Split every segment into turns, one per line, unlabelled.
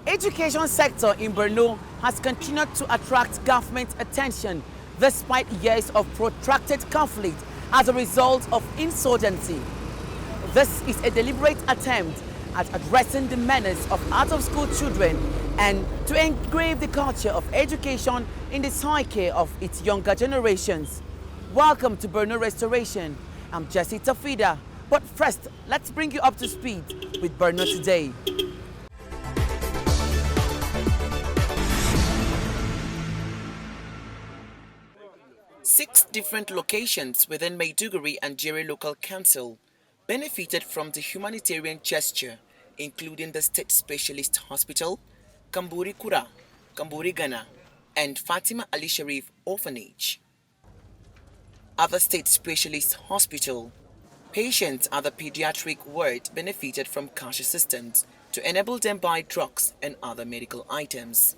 education sector in Borno has continued to attract government attention despite years of protracted conflict as a result of insurgency. This is a deliberate attempt at addressing the menace of out-of-school children and to engrave the culture of education in the psyche of its younger generations. Welcome to Borno Restoration. I'm Jessie Tafida. But first, let's bring you up to speed with Borno today. Six different locations within Maiduguri and Jere Local Council benefited from the humanitarian gesture, including the State Specialist Hospital, Kamburi Kura, Kamburi Ghana, and Fatima Ali Sharif Orphanage. At the State Specialist Hospital, patients at the pediatric ward benefited from cash assistance to enable them buy drugs and other medical items.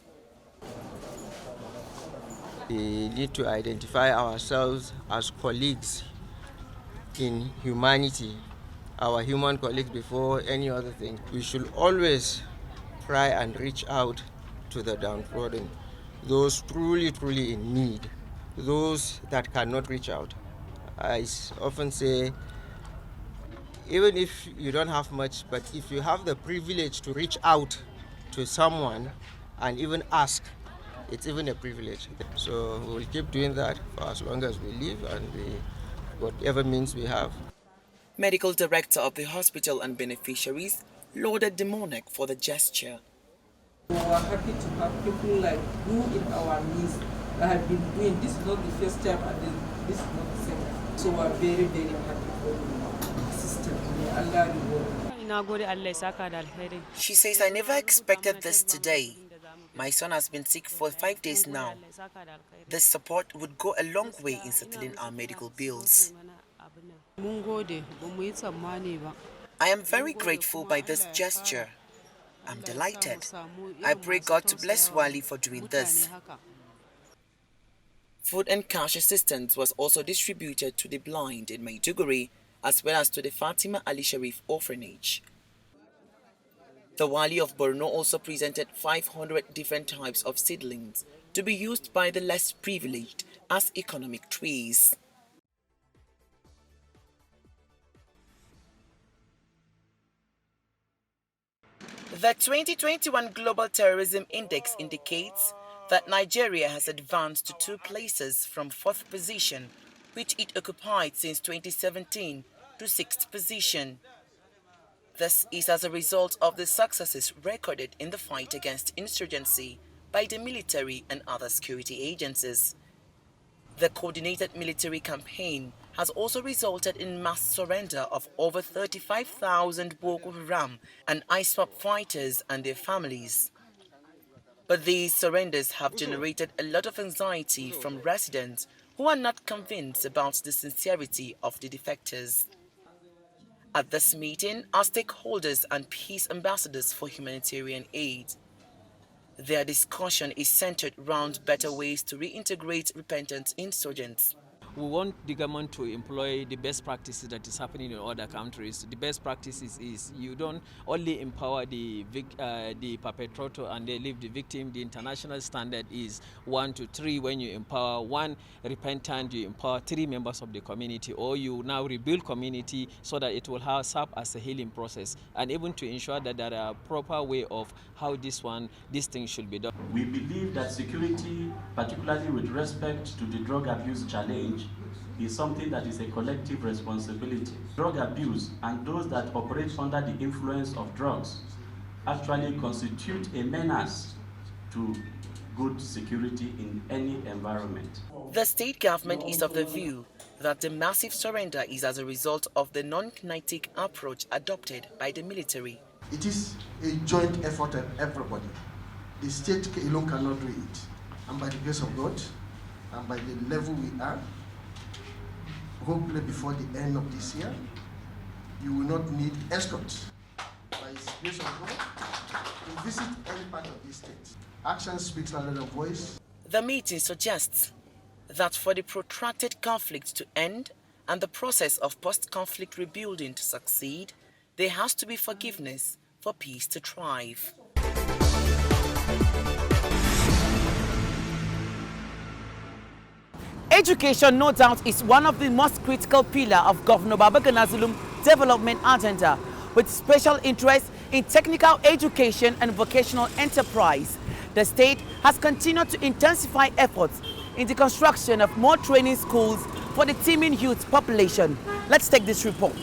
We need to identify ourselves as colleagues in humanity, our human colleagues before any other thing. We should always try and reach out to the downtrodden, those truly in need, those that cannot reach out. I often say, even if you don't have much, but if you have the privilege to reach out to someone and even ask, it's even a privilege. So we'll keep doing that for as long as we live and whatever means we have.
Medical Director of the hospital and beneficiaries lauded the monarch for the gesture.
We are happy to have people like you in our midst that have been doing this, not the first time and this is not the second. So we are very happy for the sister. May Allah reward.
She says, I never expected this today. My son has been sick for 5 days now. This support would go a long way in settling our medical bills. I am very grateful by this gesture. I'm delighted. I pray God to bless Wali for doing this. Food and cash assistance was also distributed to the blind in Maiduguri as well as to the Fatima Ali Sharif Orphanage. The Wali of Borno also presented 500 different types of seedlings to be used by the less privileged as economic trees. The 2021 Global Terrorism Index indicates that Nigeria has advanced to 2 places from 4th position, which it occupied since 2017, to 6th position. This is as a result of the successes recorded in the fight against insurgency by the military and other security agencies. The coordinated military campaign has also resulted in mass surrender of over 35,000 Boko Haram and ISWAP fighters and their families. But these surrenders have generated a lot of anxiety from residents who are not convinced about the sincerity of the defectors. At this meeting are stakeholders and peace ambassadors for humanitarian aid. Their discussion is centered around better ways to reintegrate repentant insurgents.
We want the government to employ the best practices that is happening in other countries. The best practices is you don't only empower the perpetrator and they leave the victim. The international standard is 1 to 3. When you empower 1 repentant, you empower 3 members of the community, or you now rebuild community so that it will serve as a healing process, and even to ensure that there are proper way of how this thing should be done.
We believe that security, particularly with respect to the drug abuse challenge, is something that is a collective responsibility. Drug abuse and those that operate under the influence of drugs actually constitute a menace to good security in any environment.
The state government is of the view that the massive surrender is as a result of the non-kinetic approach adopted by the military.
It is a joint effort of everybody. The state alone cannot do it. And by the grace of God, and by the level we are, hopefully before the end of this year, you will not need escorts. By the grace of God, to visit any part of this state. Action speaks louder than voice.
The meeting suggests that for the protracted conflict to end and the process of post-conflict rebuilding to succeed, there has to be forgiveness for peace to thrive. Education, no doubt, is one of the most critical pillars of Governor Babagana Zulum's development agenda, with special interest in technical education and vocational enterprise. The state has continued to intensify efforts in the construction of more training schools for the teeming youth population. Let's take this report.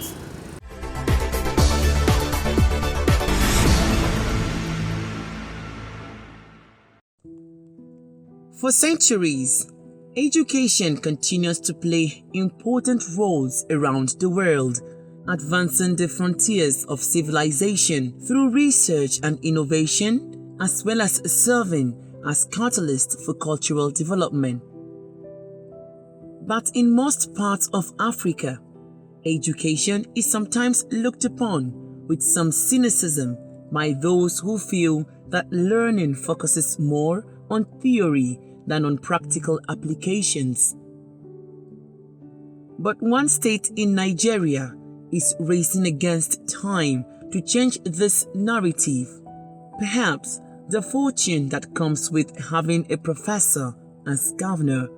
For centuries, education continues to play important roles around the world, advancing the frontiers of civilization through research and innovation, as well as serving as catalyst for cultural development. But in most parts of Africa, education is sometimes looked upon with some cynicism by those who feel that learning focuses more on theory than on practical applications. But one state in Nigeria is racing against time to change this narrative. Perhaps the fortune that comes with having a professor as governor.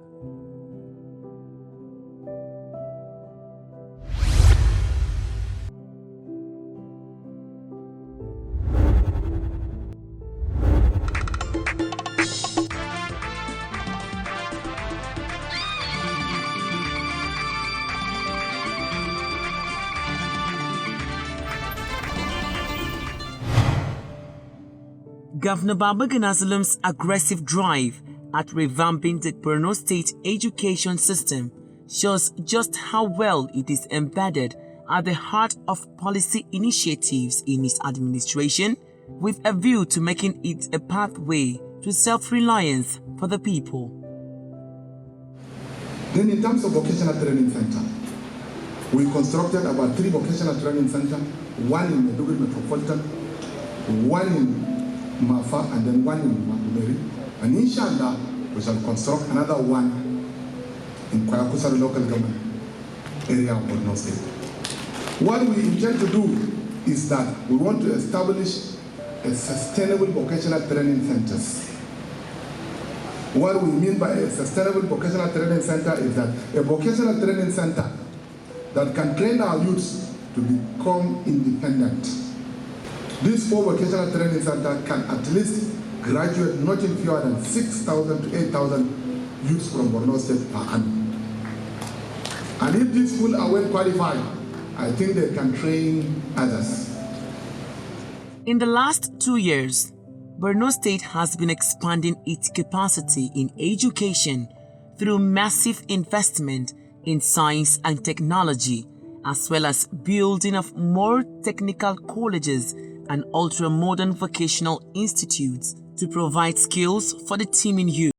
Governor Babagana Zulum's aggressive drive at revamping the Borno State education system shows just how well it is embedded at the heart of policy initiatives in his administration, with a view to making it a pathway to self-reliance for the people.
Then in terms of vocational training center, we constructed about 3 vocational training centers, one in Maiduguri Metropolitan, one in Mafa, and then one in Makumeri. And inshallah, we shall construct another one in Kwayakusari local government area of Borno State. What we intend to do is that we want to establish a sustainable vocational training centers. What we mean by a sustainable vocational training center is that a vocational training center that can train our youths to become independent. This 4 vocational training centers can at least graduate not in fewer than 6,000 to 8,000 youths from Borno State per annum. And if these schools are well qualified, I think they can train others.
In the last 2 years, Borno State has been expanding its capacity in education through massive investment in science and technology, as well as building of more technical colleges and ultra-modern vocational institutes to provide skills for the teeming youth.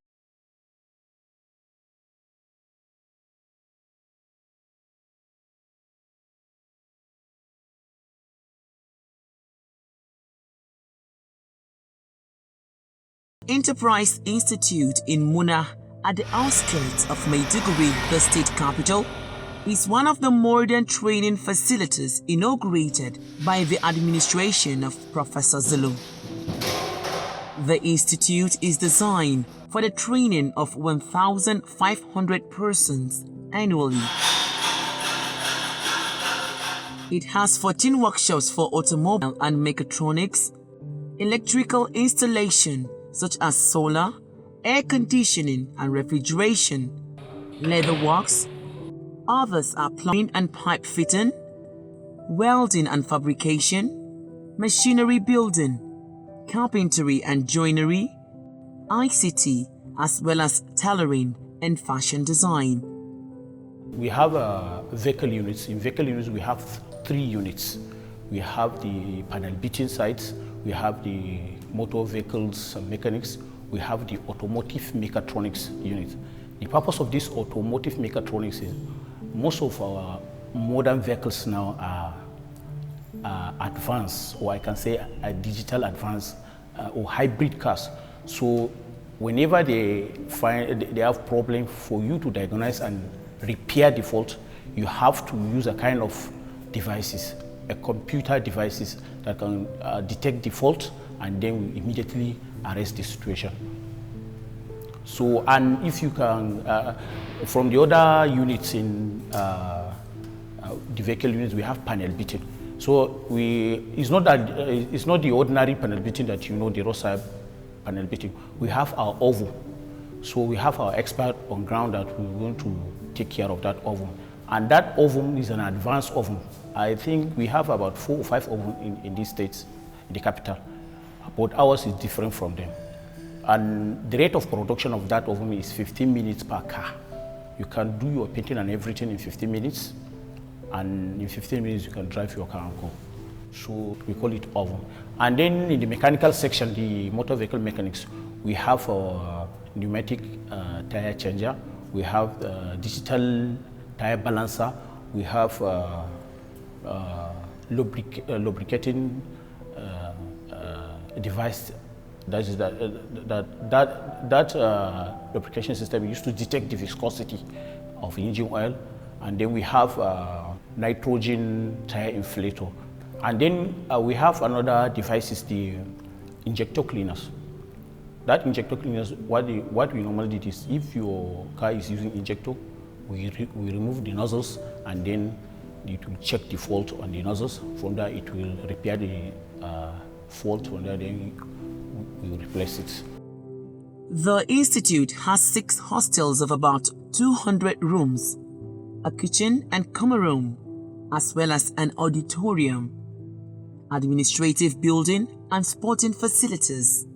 Enterprise Institute in Muna, at the outskirts of Maiduguri, the state capital, is one of the modern training facilities inaugurated by the administration of Professor Zulum. The institute is designed for the training of 1,500 persons annually. It has 14 workshops for automobile and mechatronics, electrical installation such as solar, air conditioning and refrigeration, leather works. Others are plumbing and pipe fitting, welding and fabrication, machinery building, carpentry and joinery, ICT, as well as tailoring and fashion design.
We have vehicle units. In vehicle units, we have 3 units. We have the panel beating sites, we have the motor vehicles mechanics, we have the automotive mechatronics unit. The purpose of this automotive mechatronics is most of our modern vehicles now are advanced, or I can say a digital advanced or hybrid cars. So whenever they have problem, for you to diagnose and repair the fault, you have to use a kind of devices, a computer devices that can detect the fault and then we immediately arrest the situation. So, and if you can, from the other units in the vehicle units, we have panel beating. So it's not the ordinary panel beating that you know, the roadside panel beating. We have our oven. So we have our expert on ground that we're going to take care of that oven. And that oven is an advanced oven. I think we have about 4 or 5 ovens in these states, in the capital. But ours is different from them. And the rate of production of that oven is 15 minutes per car. You can do your painting and everything in 15 minutes. And in 15 minutes, you can drive your car and go. So we call it oven. And then in the mechanical section, the motor vehicle mechanics, we have a pneumatic tire changer, we have digital tire balancer, we have lubricating device. That is that lubrication system used to detect the viscosity of engine oil. And then we have nitrogen tire inflator. And then we have another device, is the injector cleaners. That injector cleaners, what we normally do is, if your car is using injector, we remove the nozzles, and then it will check the fault on the nozzles. From there, it will repair the fault. From there, then we will replace it.
The institute has 6 hostels of about 200 rooms, a kitchen and common room, as well as an auditorium, administrative building, and sporting facilities.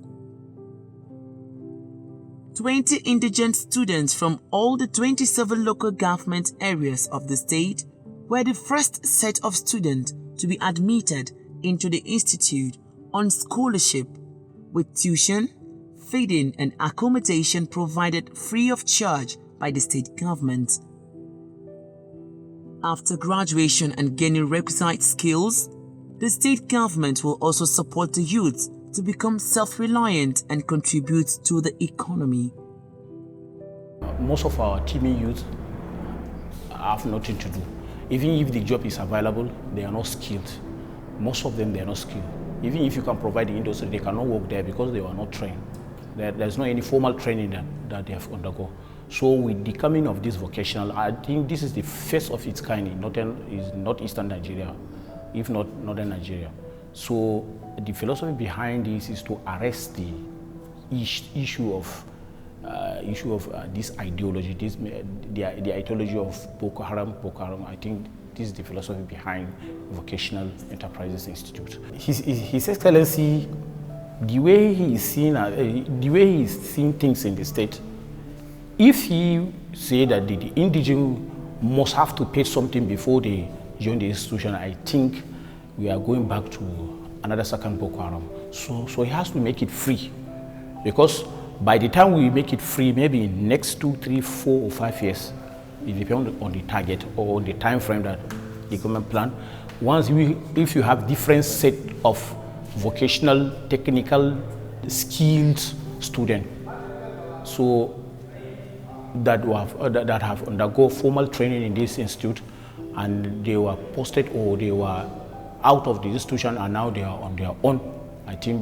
20 indigent students from all the 27 local government areas of the state were the first set of students to be admitted into the institute on scholarship, with tuition, feeding, and accommodation provided free of charge by the state government. After graduation and gaining requisite skills, the state government will also support the youth to become self-reliant and contribute to the economy.
Most of our teeming youth have nothing to do. Even if the job is available, they are not skilled. Most of them, they are not skilled. Even if you can provide the industry, they cannot work there because they were not trained. There's not any formal training that they have undergone. So with the coming of this vocational, I think this is the first of its kind in northeastern Nigeria, if not northern Nigeria. So the philosophy behind this is to arrest the issue of this ideology, the ideology of Boko Haram. I think this is the philosophy behind Vocational Enterprises Institute. His Excellency, the way he is seeing things in the state, if he say that the indigent must have to pay something before they join the institution, I think we are going back to another second Boko Haram. So he has to make it free, because by the time we make it free, maybe in next 2, 3, 4, or 5 years, it depends on the target or the time frame that the government plan. If you have different set of vocational, technical, skilled students, so that have undergone formal training in this institute, and they were posted or they were out of the institution and now they are on their own, I think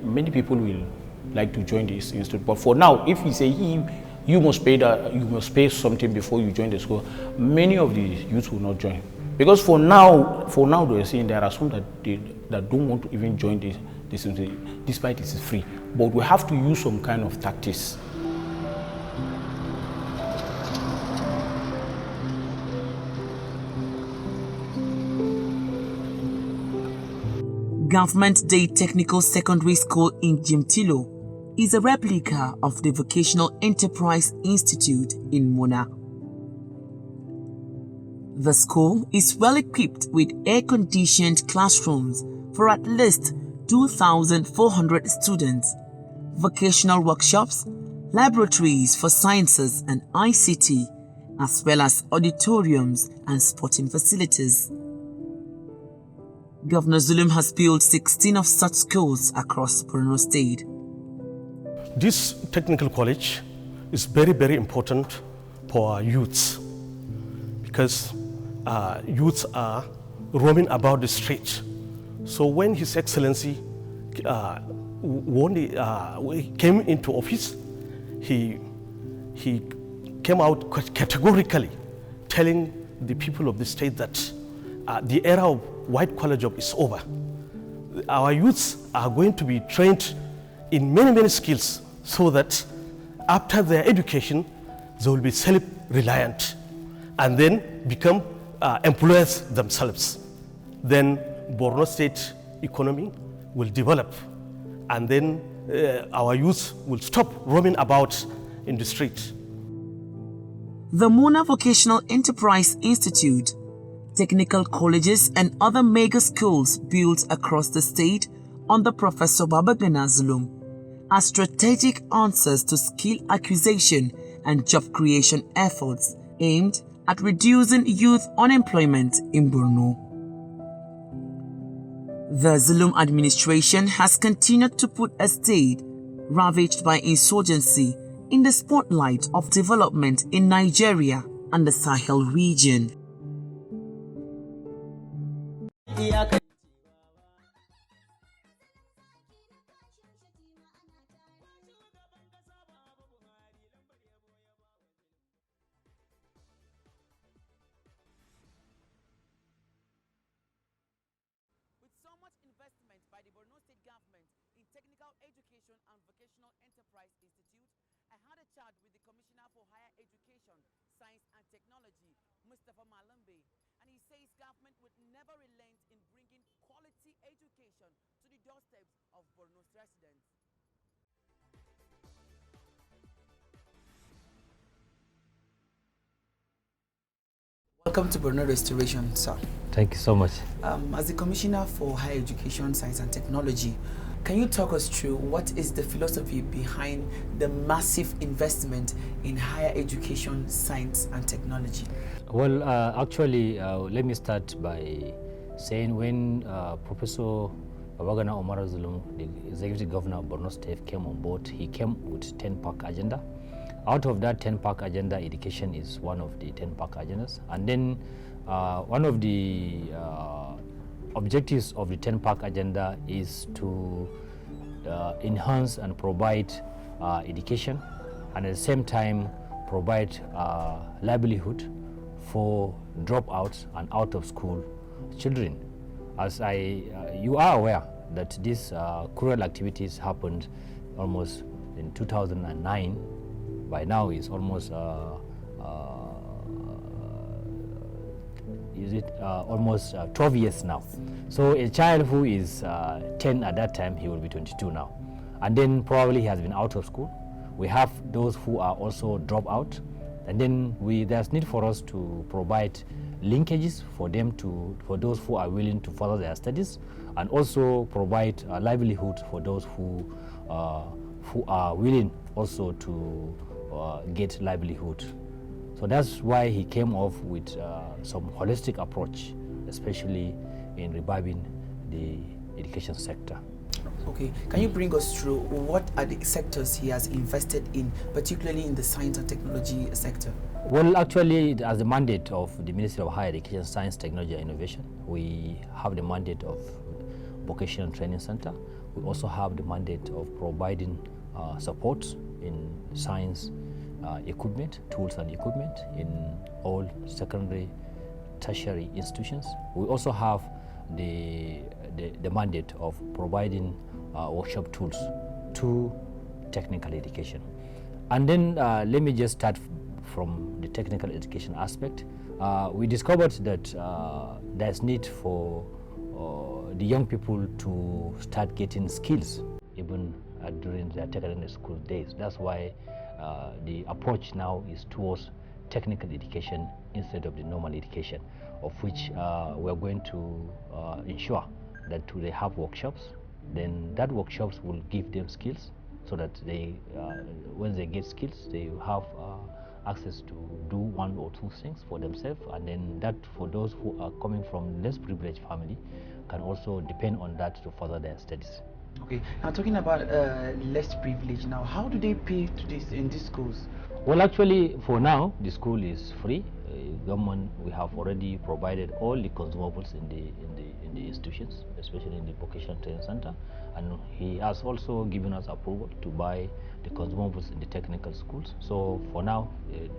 many people will like to join this institute. But for now, if you say you must pay something before you join the school, many of the youth will not join, because for now they are saying there are some that don't want to even join this institute, despite it is free. But we have to use some kind of tactics.
Government Day Technical Secondary School in Jimtilo is a replica of the Vocational Enterprise Institute in Mona. The school is well equipped with air-conditioned classrooms for at least 2,400 students, vocational workshops, laboratories for sciences and ICT, as well as auditoriums and sporting facilities. Governor Zulum has built 16 of such schools across Borno State.
This technical college is very, very important for our youths, because youths are roaming about the streets. So when His Excellency came into office, he came out categorically telling the people of the state that the era of white-collar job is over. Our youths are going to be trained in many, many skills so that after their education, they will be self-reliant and then become employers themselves. Then Borno State economy will develop, and then our youth will stop roaming about in the street.
The Muna Vocational Enterprise Institute, technical colleges and other mega schools built across the state under Professor Babagana Zulum are strategic answers to skill acquisition and job creation efforts aimed at reducing youth unemployment in Borno. The Zulum administration has continued to put a state ravaged by insurgency in the spotlight of development in Nigeria and the Sahel region.
With so much investment by the Borno State government in technical education and vocational enterprise institute, I had a chat with the Commissioner for Higher Education, Science and Technology, Mustafa Malambe, and he says government would never relent in bringing quality education to the doorsteps of Borno's residents.
Welcome to Borno Restoration, sir.
Thank you so much.
As the Commissioner for Higher Education, Science and Technology, can you talk us through what is the philosophy behind the massive investment in higher education, science and technology?
Well, actually, let me start by saying when Professor Babagana Omar Zulum, the Executive Governor of Borno State, came on board, he came with 10-pack agenda. Out of that 10-pack agenda, education is one of the 10-pack agendas. And then one of the objectives of the 10-pack agenda is to enhance and provide education, and at the same time provide livelihood for dropouts and out-of-school children. As you are aware that these cruel activities happened almost in 2009. By now it's almost almost 12 years now. So a child who is 10 at that time, he will be 22 now. And then probably he has been out of school. We have those who are also dropped out. And then there's need for us to provide linkages for them for those who are willing to further their studies, and also provide a livelihood for those who are willing also to get livelihood. So that's why he came off with some holistic approach, especially in reviving the education sector.
Okay, can you bring us through what are the sectors he has invested in, particularly in the science and technology sector?
Well, actually, as the mandate of the Ministry of Higher Education, Science, Technology and Innovation, we have the mandate of Vocational Training Center. We also have the mandate of providing support in science equipment, tools and equipment in all secondary, tertiary institutions. We also have the mandate of providing workshop tools to technical education. And then let me just start from the technical education aspect. We discovered that there's need for the young people to start getting skills even during their technical school days. That's why the approach now is towards technical education instead of the normal education, of which we're going to ensure that they have workshops. Then that workshops will give them skills so that they, when they get skills, they have access to do one or two things for themselves, and then that for those who are coming from less privileged family can also depend on that to further their studies.
Okay, now talking about less privilege now, how do they pay to this in these schools?
Well, actually, for now, the school is free. Government, we have already provided all the consumables in the institutions, especially in the vocational training center, and he has also given us approval to buy the consumables in the technical schools. So for now,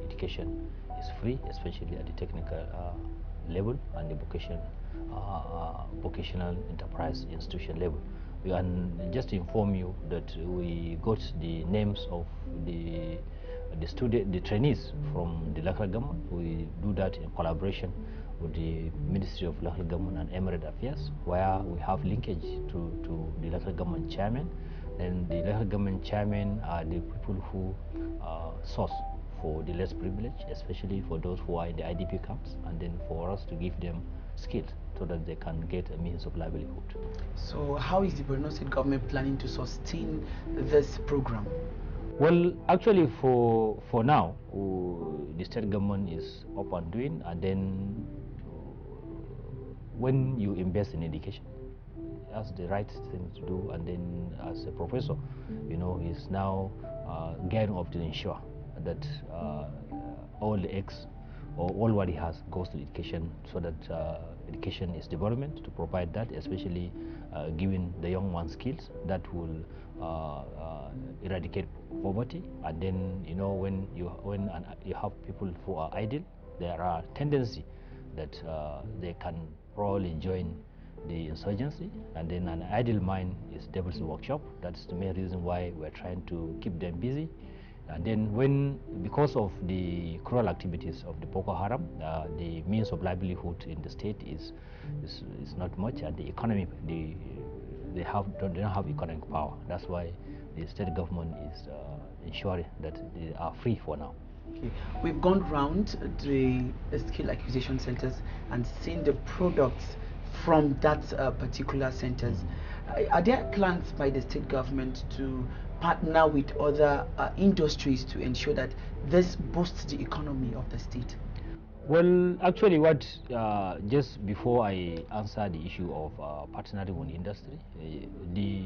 education is free, especially at the technical level and the vocational enterprise institution level. And just to inform you that we got the names of the trainees from the local government. We do that in collaboration with the Ministry of Local Government and Emirate Affairs, where we have linkage to the local government chairman. And the local government chairman are the people who source for the less privileged, especially for those who are in the IDP camps, and then for us to give them skills so that they can get a means of livelihood.
So how is the Borno State government planning to sustain this program?
Well, actually, for now, the state government is up and doing, and then when you invest in education, that's the right thing to do. And then, as a professor, he's now gearing up to ensure that all the eggs or all what he has goes to education, so that education is development, to provide that, especially giving the young ones skills that will eradicate poverty. And then when you have people who are idle, there are tendency that they can probably join the insurgency, and then an idle mind is devil's workshop. That's the main reason why we're trying to keep them busy. And then because of the cruel activities of the Boko Haram, the means of livelihood in the state is not much, and the economy, they don't have economic power. That's why the state government is ensuring that they are free for now.
Okay. We've gone round the skill acquisition centers and seen the products from that particular centers. Are there plans by the state government to partner with other industries to ensure that this boosts the economy of the state?
Well, actually, just before I answer the issue of partnering with industry, the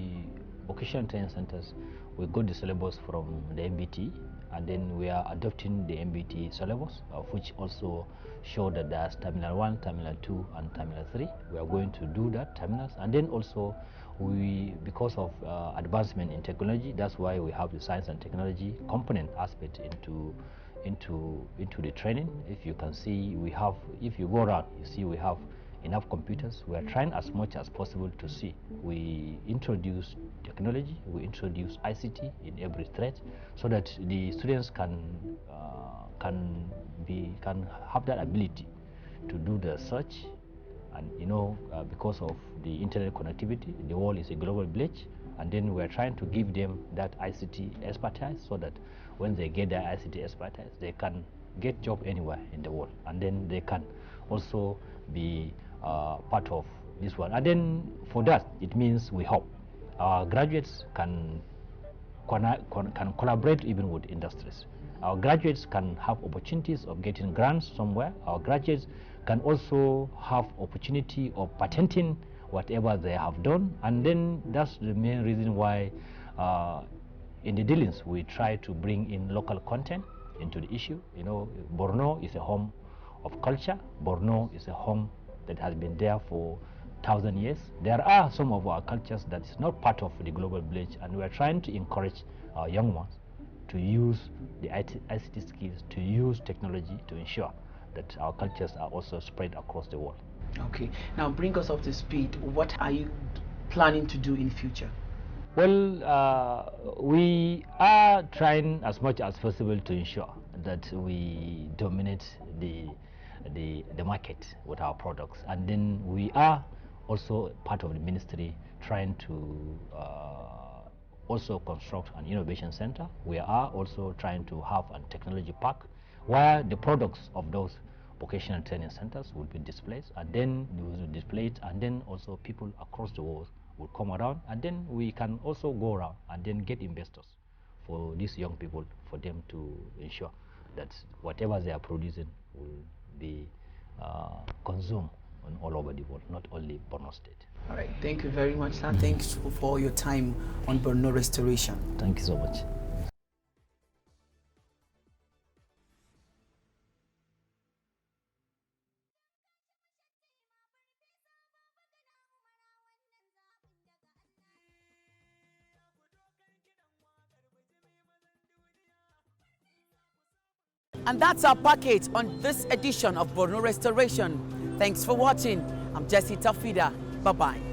vocational training centers, we got the syllabus from the MBT, and then we are adopting the MBT syllabus, which also show that there's Terminal 1, Terminal 2, and Terminal 3. We are going to do that terminals, and then also because of advancement in technology, that's why we have the science and technology component aspect into the training. If you can see, if you go around, you see we have enough computers. We are trying as much as possible to see. We introduce technology, we introduce ICT in every thread, so that the students can have that ability to do the search. And because of the internet connectivity, the world is a global village, and then we're trying to give them that ICT expertise, so that when they get their ICT expertise, they can get job anywhere in the world, and then they can also be part of this one. And then for that, it means we hope our graduates can collaborate even with industries. Our graduates can have opportunities of getting grants somewhere. Our graduates can also have opportunity of patenting whatever they have done. And then that's the main reason why in the dealings we try to bring in local content into the issue. Borno is a home of culture. Borno is a home that has been there for 1,000 years. There are some of our cultures that is not part of the global village, and we are trying to encourage our young ones to use the ICT skills, to use technology to ensure that our cultures are also spread across the world.
Okay, now bring us up to speed. What are you planning to do in future?
Well, we are trying as much as possible to ensure that we dominate the market with our products, and then we are also part of the ministry trying to also construct an innovation center. We are also trying to have a technology park where the products of those vocational training centers will be displayed, and then we will display it, and then also people across the world will come around, and then we can also go around and then get investors for these young people, for them to ensure that whatever they are producing will be consumed all over the world, not only Borno State.
All right, thank you very much, sir. Thanks for your time on Borno Restoration.
Thank you so much.
And that's our package on this edition of Borno Restoration. Thanks for watching. I'm Jessie Tafida. Bye-bye.